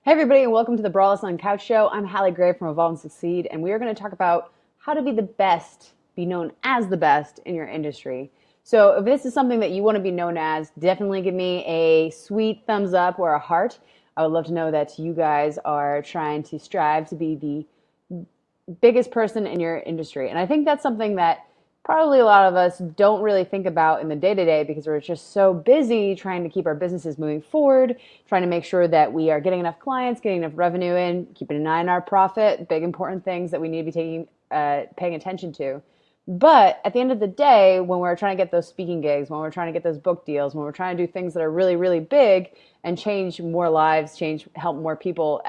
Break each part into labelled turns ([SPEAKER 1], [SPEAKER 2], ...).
[SPEAKER 1] Hey everybody, and welcome to the Braless on Couch Show. I'm Hallie Gray from Evolve and Succeed, and we are going to talk about how to be the best, be known as the best in your industry. So if this is something that you want to be known as, definitely give me a sweet thumbs up or a heart. I would love to know that you guys are trying to strive to be the biggest person in your industry. And I think that's something that probably a lot of us don't really think about in the day to day because we're just so busy trying to keep our businesses moving forward, trying to make sure that we are getting enough clients, getting enough revenue in, keeping an eye on our profit, big important things that we need to be paying attention to. But at the end of the day, when we're trying to get those speaking gigs, when we're trying to get those book deals, when we're trying to do things that are really, really big and change more lives, help more people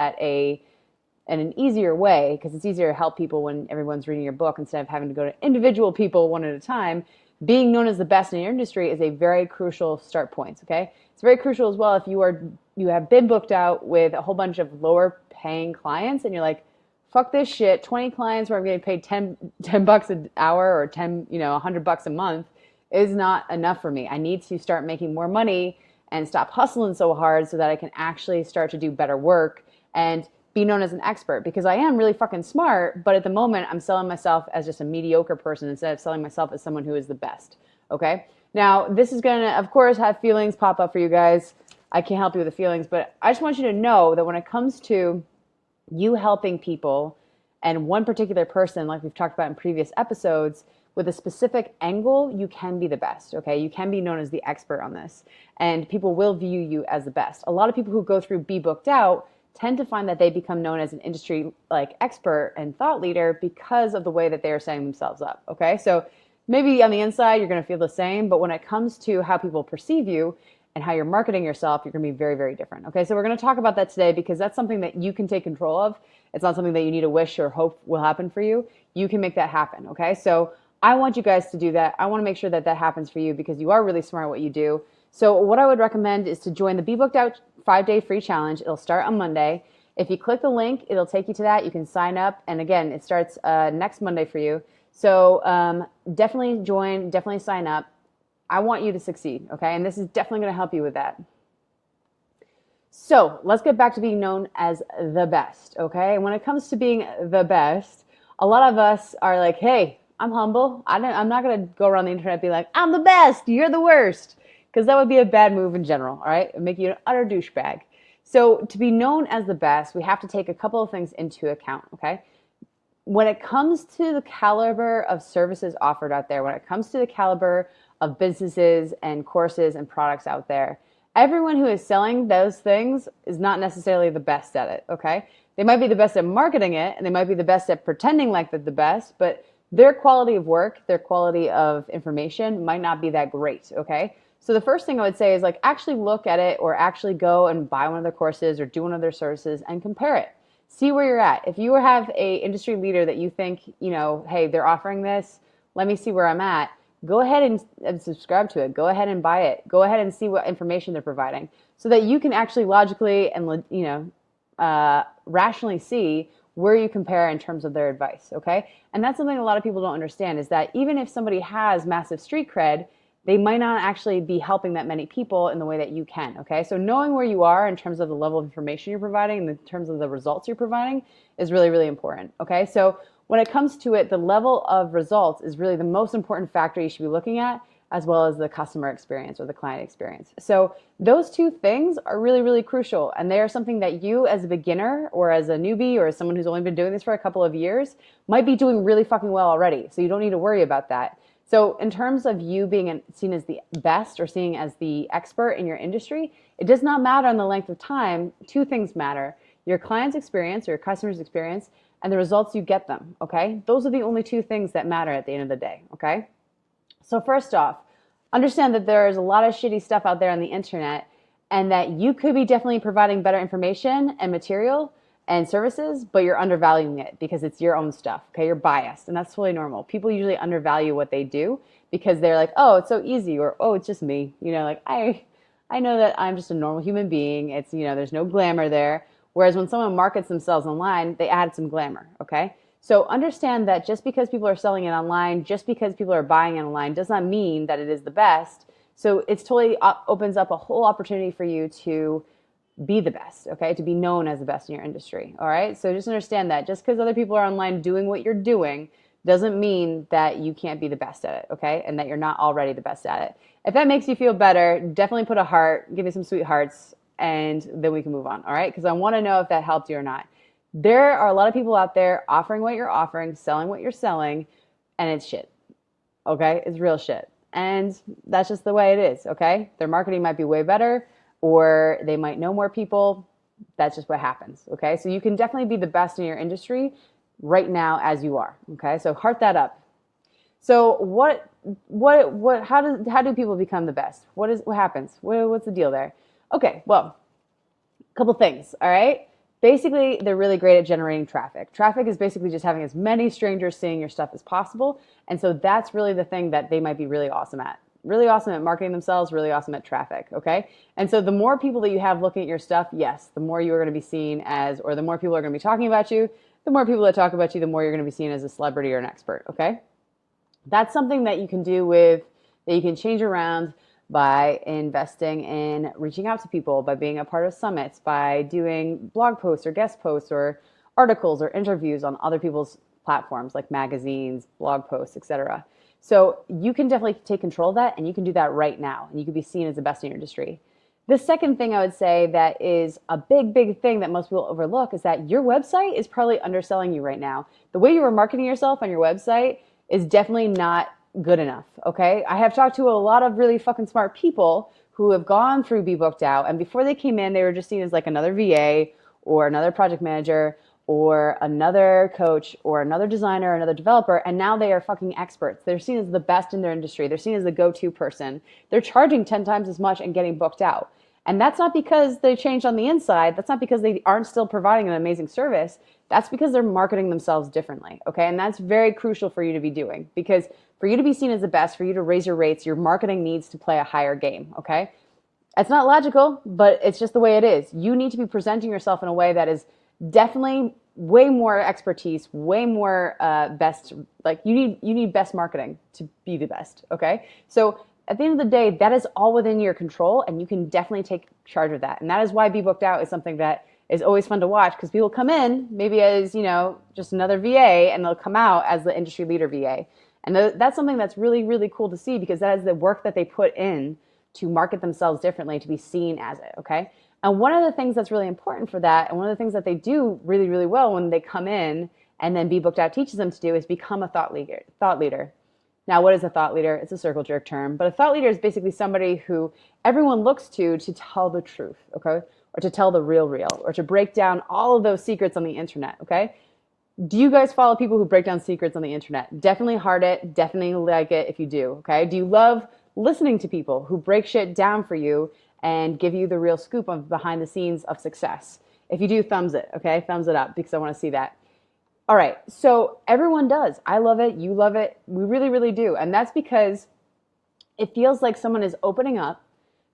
[SPEAKER 1] in an easier way, because it's easier to help people when everyone's reading your book instead of having to go to individual people one at a time. Being known as the best in your industry is a very crucial start point. Okay, it's very crucial as well if you have been booked out with a whole bunch of lower paying clients and you're like, fuck this shit, 20 clients where I'm getting paid 10 bucks an hour or 100 bucks a month is not enough for me. I need to start making more money and stop hustling so hard so that I can actually start to do better work and be known as an expert, because I am really fucking smart, but at the moment I'm selling myself as just a mediocre person instead of selling myself as someone who is the best. Okay? Now, this is going to, of course, have feelings pop up for you guys. I can't help you with the feelings, but I just want you to know that when it comes to you helping people and one particular person, like we've talked about in previous episodes, with a specific angle, you can be the best, okay? You can be known as the expert on this, and people will view you as the best. A lot of people who go through Be Booked Out tend to find that they become known as an industry like expert and thought leader because of the way that they are setting themselves up. Okay, so maybe on the inside you're going to feel the same, but when it comes to how people perceive you and how you're marketing yourself, you're going to be very, very different. Okay, so we're going to talk about that today because that's something that you can take control of. It's not something that you need to wish or hope will happen for you. You can make that happen. Okay, so I want you guys to do that. I want to make sure that that happens for you because you are really smart at what you do. So what I would recommend is to join the Be Booked Out 5-day free challenge. It'll start on Monday. If you click the link, it'll take you to that. You can sign up. And again, it starts next Monday for you. So definitely join, definitely sign up. I want you to succeed, okay? And this is definitely going to help you with that. So let's get back to being known as the best, okay? And when it comes to being the best, a lot of us are like, hey, I'm humble. I'm not going to go around the internet and be like, I'm the best, you're the worst. Because that would be a bad move in general, all right? It would make you an utter douchebag. So to be known as the best, we have to take a couple of things into account, okay? When it comes to the caliber of services offered out there, when it comes to the caliber of businesses and courses and products out there, everyone who is selling those things is not necessarily the best at it, okay? They might be the best at marketing it, and they might be the best at pretending like they're the best, but their quality of work, their quality of information might not be that great, okay? So the first thing I would say is like actually look at it or actually go and buy one of their courses or do one of their services and compare it. See where you're at. If you have a industry leader that you think, hey, they're offering this, let me see where I'm at. Go ahead and subscribe to it. Go ahead and buy it. Go ahead and see what information they're providing so that you can actually logically and rationally see where you compare in terms of their advice, okay? And that's something a lot of people don't understand is that even if somebody has massive street cred, they might not actually be helping that many people in the way that you can, okay? So knowing where you are in terms of the level of information you're providing and in terms of the results you're providing is really, really important, okay? So when it comes to it, the level of results is really the most important factor you should be looking at, as well as the customer experience or the client experience. So those two things are really, really crucial, and they are something that you as a beginner or as a newbie or as someone who's only been doing this for a couple of years might be doing really fucking well already, so you don't need to worry about that. So in terms of you being seen as the best or seen as the expert in your industry, it does not matter on the length of time. Two things matter: your client's experience or your customer's experience and the results you get them, okay? Those are the only two things that matter at the end of the day, okay? So first off, understand that there is a lot of shitty stuff out there on the internet and that you could be definitely providing better information and material and services, but you're undervaluing it because it's your own stuff, okay? You're biased, and that's totally normal. People usually undervalue what they do because they're like, oh, it's so easy, or oh, it's just me. Like I know that I'm just a normal human being. It's, there's no glamour there. Whereas when someone markets themselves online, they add some glamour, okay? So understand that just because people are selling it online, just because people are buying it online, does not mean that it is the best. So it's totally opens up a whole opportunity for you to be the best, okay? To be known as the best in your industry, all right? So just understand that just because other people are online doing what you're doing doesn't mean that you can't be the best at it, okay? And that you're not already the best at it. If that makes you feel better, definitely put a heart, give me some sweet hearts, and then we can move on, all right? Because I want to know if that helped you or not. There are a lot of people out there offering what you're offering, selling what you're selling, and it's shit, okay? It's real shit. And that's just the way it is, okay? Their marketing might be way better, or they might know more people. That's just what happens, okay? So you can definitely be the best in your industry right now as you are, okay? So heart that up. So how do people become the best? What happens? What's the deal there? Okay, well, a couple things, all right? Basically, they're really great at generating traffic. Traffic is basically just having as many strangers seeing your stuff as possible. And so that's really the thing that they might be really awesome at. Really awesome at marketing themselves, really awesome at traffic, okay? And so the more people that you have looking at your stuff, yes, the more you are going to be seen as, or the more people are going to be talking about you, the more people that talk about you, the more you're going to be seen as a celebrity or an expert, okay? That's something that you can that you can change around by investing in reaching out to people, by being a part of summits, by doing blog posts or guest posts or articles or interviews on other people's platforms like magazines, blog posts, etc. So you can definitely take control of that, and you can do that right now, and you can be seen as the best in your industry. The second thing I would say that is a big, big thing that most people overlook is that your website is probably underselling you right now. The way you are marketing yourself on your website is definitely not good enough, okay? I have talked to a lot of really fucking smart people who have gone through Be Booked Out, and before they came in, they were just seen as like another VA or another project manager or another coach or another designer or another developer, and now they are fucking experts. They're seen as the best in their industry. They're seen as the go-to person. They're charging 10 times as much and getting booked out. And that's not because they changed on the inside. That's not because they aren't still providing an amazing service. That's because they're marketing themselves differently, okay? And that's very crucial for you to be doing, because for you to be seen as the best, for you to raise your rates, your marketing needs to play a higher game, okay? It's not logical, but it's just the way it is. You need to be presenting yourself in a way that is definitely way more expertise, way more best. Like you need best marketing to be the best, okay? So at the end of the day, that is all within your control, and you can definitely take charge of that. And that is why Be Booked Out is something that is always fun to watch, because people come in maybe as, just another VA, and they'll come out as the industry leader VA. And that's something that's really, really cool to see, because that is the work that they put in to market themselves differently, to be seen as it, okay? And one of the things that's really important for that, and one of the things that they do really, really well when they come in and then Be Booked Out teaches them to do, is become a thought leader. Now, what is a thought leader? It's a circle jerk term, but a thought leader is basically somebody who everyone looks to tell the truth, okay? Or to tell the real, or to break down all of those secrets on the internet, okay? Do you guys follow people who break down secrets on the internet? Definitely heart it, definitely like it if you do, okay? Do you love listening to people who break shit down for you and give you the real scoop of behind the scenes of success? If you do, thumbs it, okay? Thumbs it up, because I want to see that. All right, so everyone does. I love it, you love it, we really, really do. And that's because it feels like someone is opening up,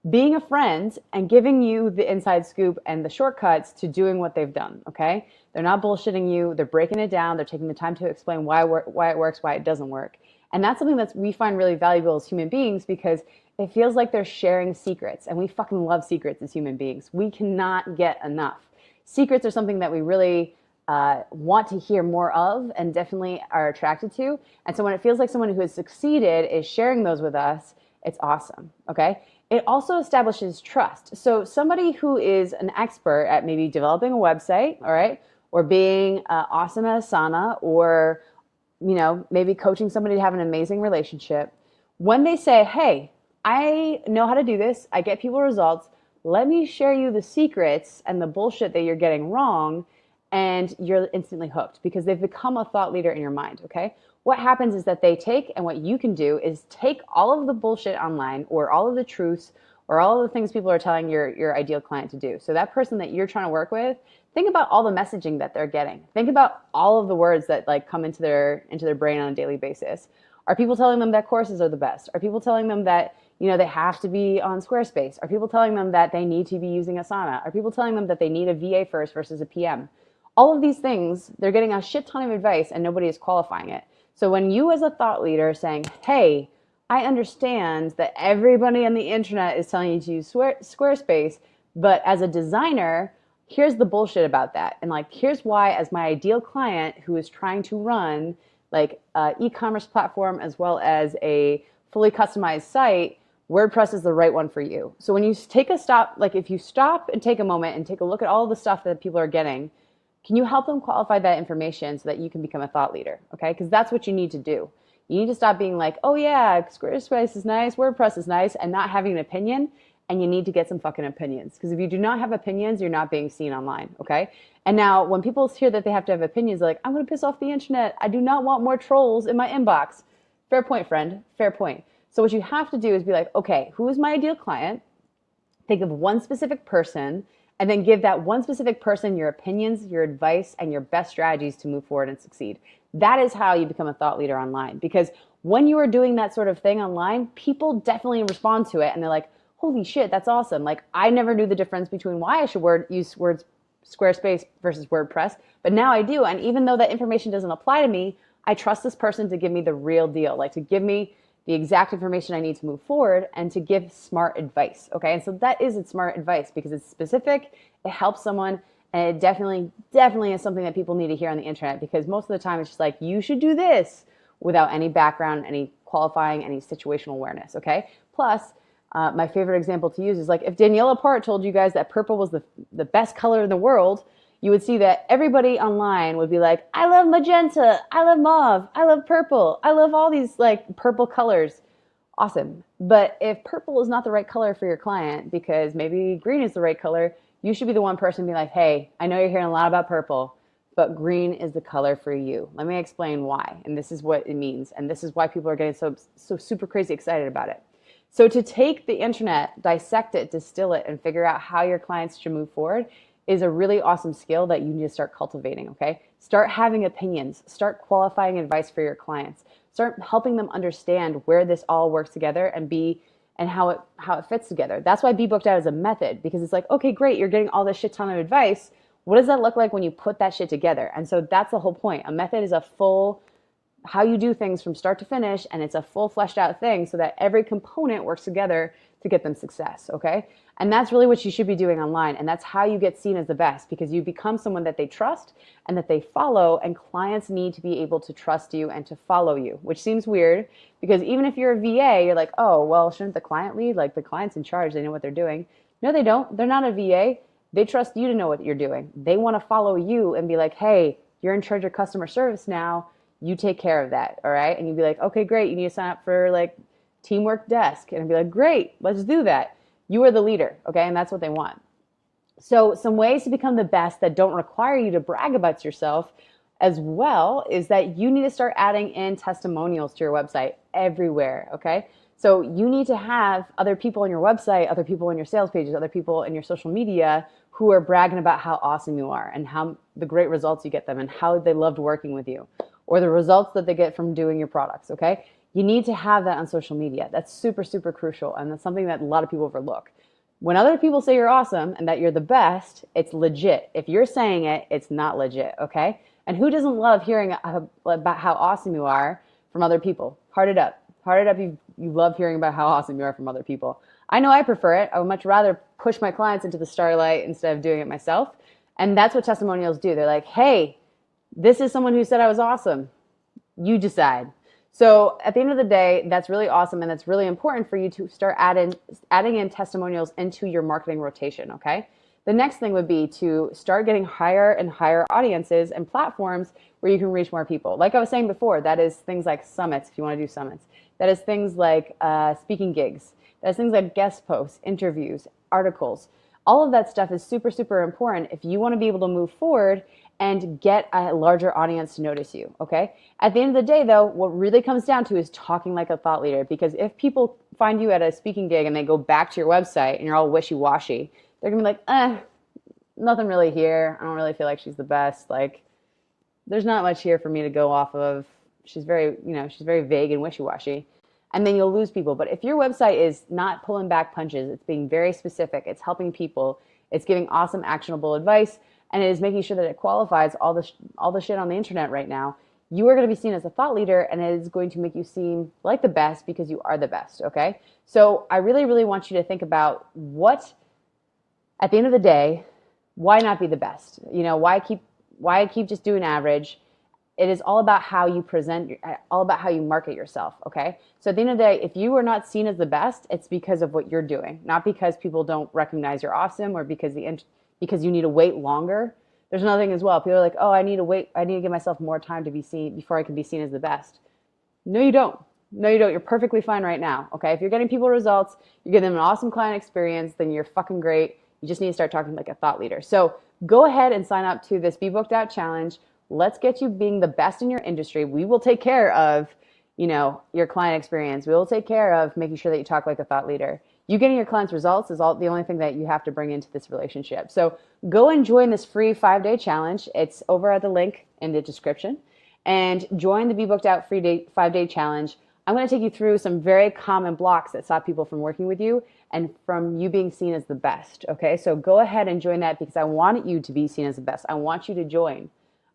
[SPEAKER 1] being a friend, and giving you the inside scoop and the shortcuts to doing what they've done, okay? They're not bullshitting you, they're breaking it down, they're taking the time to explain why it works, why it doesn't work. And that's something that we find really valuable as human beings, because it feels like they're sharing secrets, and we fucking love secrets as human beings. We cannot get enough. Secrets are something that we really want to hear more of, and definitely are attracted to. And so when it feels like someone who has succeeded is sharing those with us, it's awesome, okay? It also establishes trust. So somebody who is an expert at maybe developing a website, all right, or being awesome at Asana, or maybe coaching somebody to have an amazing relationship, when they say, hey, I know how to do this, I get people results, let me share you the secrets and the bullshit that you're getting wrong, and you're instantly hooked, because they've become a thought leader in your mind, okay? What happens is that they take, and what you can do is take all of the bullshit online, or all of the truths, or all of the things people are telling your ideal client to do. So that person that you're trying to work with, think about all the messaging that they're getting. Think about all of the words that come into their brain on a daily basis. Are people telling them that courses are the best? Are people telling them that they have to be on Squarespace? Are people telling them that they need to be using Asana? Are people telling them that they need a VA first versus a PM? All of these things, they're getting a shit ton of advice, and nobody is qualifying it. So when you as a thought leader saying, hey, I understand that everybody on the internet is telling you to use Squarespace, But as a designer, here's the bullshit about that. And like, here's why, as my ideal client who is trying to run like an e-commerce platform as well as a fully customized site, WordPress is the right one for you. So when you take a stop, like if you stop and take a moment and take a look at all the stuff that people are getting, can you help them qualify that information so that you can become a thought leader? Okay, because that's what you need to do. You need to stop being like, oh yeah, Squarespace is nice, WordPress is nice, and not having an opinion. And you need to get some fucking opinions. Because if you do not have opinions, you're not being seen online, okay? And now when people hear that they have to have opinions, they're like, I'm going to piss off the internet. I do not want more trolls in my inbox. Fair point, friend. Fair point. So what you have to do is be like, okay, who is my ideal client? Think of one specific person and then give that one specific person your opinions, your advice, and your best strategies to move forward and succeed. That is how you become a thought leader online. Because when you are doing that sort of thing online, people definitely respond to it and they're like, holy shit, that's awesome. Like, I never knew the difference between why I should use Squarespace versus WordPress, but now I do. And even though that information doesn't apply to me, I trust this person to give me the real deal, like to give me the exact information I need to move forward and to give smart advice. Okay. And so that is smart advice because it's specific, it helps someone, and it definitely is something that people need to hear on the internet, because most of the time it's just like, you should do this without any background, any qualifying, any situational awareness. Okay. Plus, my favorite example to use is like if Daniela Part told you guys that purple was the best color in the world, you would see that everybody online would be like, I love magenta, I love mauve, I love purple, I love all these like purple colors. Awesome. But if purple is not the right color for your client because maybe green is the right color, you should be the one person to be like, hey, I know you're hearing a lot about purple, but green is the color for you. Let me explain why. And this is what it means. And this is why people are getting so super crazy excited about it. So to take the internet, dissect it, distill it, and figure out how your clients should move forward is a really awesome skill that you need to start cultivating, okay? Start having opinions. Start qualifying advice for your clients. Start helping them understand where this all works together and how it fits together. That's why Be Booked Out is a method, because it's like, okay, great, you're getting all this shit ton of advice. What does that look like when you put that shit together? And so that's the whole point. A method is a full how you do things from start to finish, and it's a full fleshed out thing so that every component works together to get them success, okay? And that's really what you should be doing online, and that's how you get seen as the best, because you become someone that they trust and that they follow, and clients need to be able to trust you and to follow you, which seems weird because even if you're a VA, you're like, oh, well, shouldn't the client lead? Like, the client's in charge, they know what they're doing. No, they don't. They're not a VA. They trust you to know what you're doing. They want to follow you and be like, hey, you're in charge of customer service now. You take care of that, all right? And you'd be like, okay, great. You need to sign up for like Teamwork Desk. And I'd be like, great, let's do that. You are the leader, okay? And that's what they want. So some ways to become the best that don't require you to brag about yourself as well is that you need to start adding in testimonials to your website everywhere, okay? So you need to have other people on your website, other people on your sales pages, other people in your social media who are bragging about how awesome you are and how the great results you get them and how they loved working with you, or the results that they get from doing your products, okay? You need to have that on social media. That's super, super crucial, and that's something that a lot of people overlook. When other people say you're awesome and that you're the best, it's legit. If you're saying it, it's not legit, okay? And who doesn't love hearing about how awesome you are from other people? Heart it up. Heart it up, you love hearing about how awesome you are from other people. I know I prefer it. I would much rather push my clients into the starlight instead of doing it myself. And that's what testimonials do. They're like, hey, this is someone who said I was awesome. You decide. So at the end of the day, that's really awesome, and that's really important for you to start adding in testimonials into your marketing rotation, okay? The next thing would be to start getting higher and higher audiences and platforms where you can reach more people. Like I was saying before, that is things like summits, if you want to do summits. That is things like speaking gigs. That is things like guest posts, interviews, articles. All of that stuff is super, super important if you want to be able to move forward and get a larger audience to notice you, okay? At the end of the day, though, what really comes down to is talking like a thought leader, because if people find you at a speaking gig and they go back to your website and you're all wishy-washy, they're going to be like, nothing really here. I don't really feel like she's the best. Like, there's not much here for me to go off of. She's very vague and wishy-washy. And then you'll lose people. But if your website is not pulling back punches, it's being very specific, it's helping people, it's giving awesome actionable advice, and it is making sure that it qualifies all the shit on the internet right now, you are going to be seen as a thought leader, and it is going to make you seem like the best because you are the best, okay? So I really, really want you to think about what At the end of the day, why not be the best? Why keep just doing average? It is all about how you present, all about how you market yourself. Okay. So at the end of the day, if you are not seen as the best, it's because of what you're doing, not because people don't recognize you're awesome or because you need to wait longer. There's another thing as well. People are like, oh, I need to wait. I need to give myself more time to be seen before I can be seen as the best. No, you don't. No, you don't. You're perfectly fine right now. Okay. If you're getting people results, you're giving them an awesome client experience, then you're fucking great. You just need to start talking like a thought leader. So go ahead and sign up to this Be Booked Out challenge. Let's get you being the best in your industry. We will take care of, your client experience. We will take care of making sure that you talk like a thought leader. You getting your clients results is the only thing that you have to bring into this relationship. So go and join this free 5-day challenge. It's over at the link in the description. And join the Be Booked Out free 5-day challenge. I'm going to take you through some very common blocks that stop people from working with you and from you being seen as the best. Okay, so go ahead and join that because I want you to be seen as the best. I want you to join.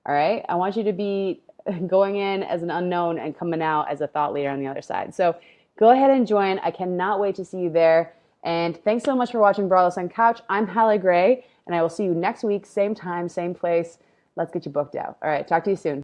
[SPEAKER 1] All right, I want you to be going in as an unknown and coming out as a thought leader on the other side. So go ahead and join. I cannot wait to see you there. And thanks so much for watching Braless on Couch. I'm Hallie Gray, and I will see you next week, same time, same place. Let's get you booked out. All right, talk to you soon.